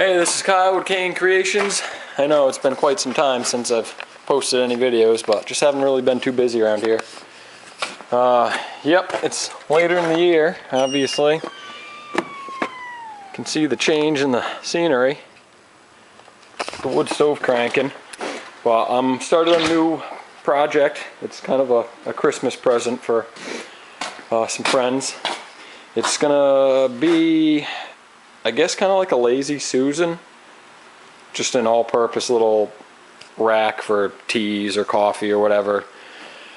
Hey, this is Kyle with Kane Creations. I know it's been quite some time since I've posted any videos, but just haven't really been too busy around here. Yep, it's later in the year, obviously. You can see the change in the scenery. The wood stove cranking. But I'm starting a new project. It's kind of a Christmas present for some friends. It's gonna be, I guess, kind of like a Lazy Susan, just an all-purpose little rack for teas or coffee or whatever.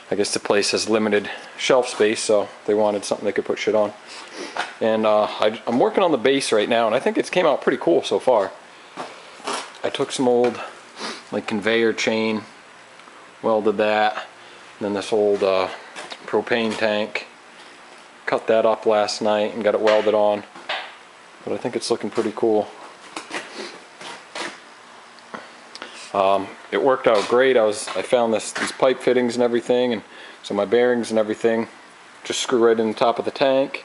I guess the place has limited shelf space, so they wanted something they could put shit on. And I'm working on the base right now, and I think it's came out pretty cool so far. I took some old like conveyor chain, welded that, and then this old propane tank, cut that up last night and got it welded on. But I think it's looking pretty cool. It worked out great. I found these pipe fittings and everything, and so my bearings and everything just screw right in the top of the tank.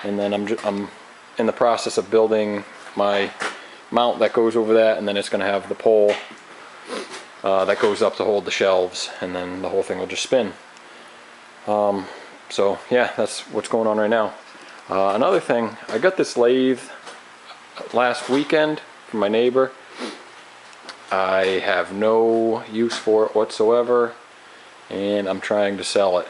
And then I'm in the process of building my mount that goes over that, and then it's going to have the pole that goes up to hold the shelves, and then the whole thing will just spin. So yeah, that's what's going on right now. Another thing, I got this lathe last weekend from my neighbor. I have no use for it whatsoever, and I'm trying to sell it.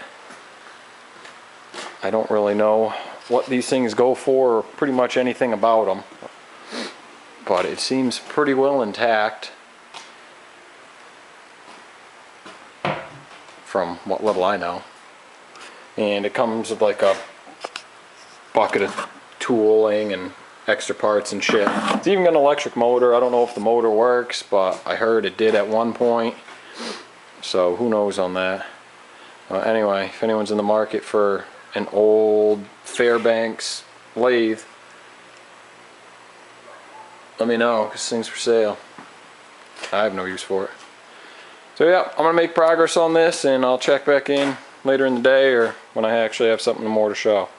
I don't really know what these things go for, or pretty much anything about them, but it seems pretty well intact from what little I know. And it comes with like a bucket of tooling and extra parts and shit. It's even got an electric motor. I don't know if the motor works, but I heard it did at one point, so who knows on that. Anyway, if anyone's in the market for an old Fairbanks lathe, let me know, because this thing's for sale. I have no use for it. So yeah, I'm gonna make progress on this, and I'll check back in later in the day or when I actually have something more to show.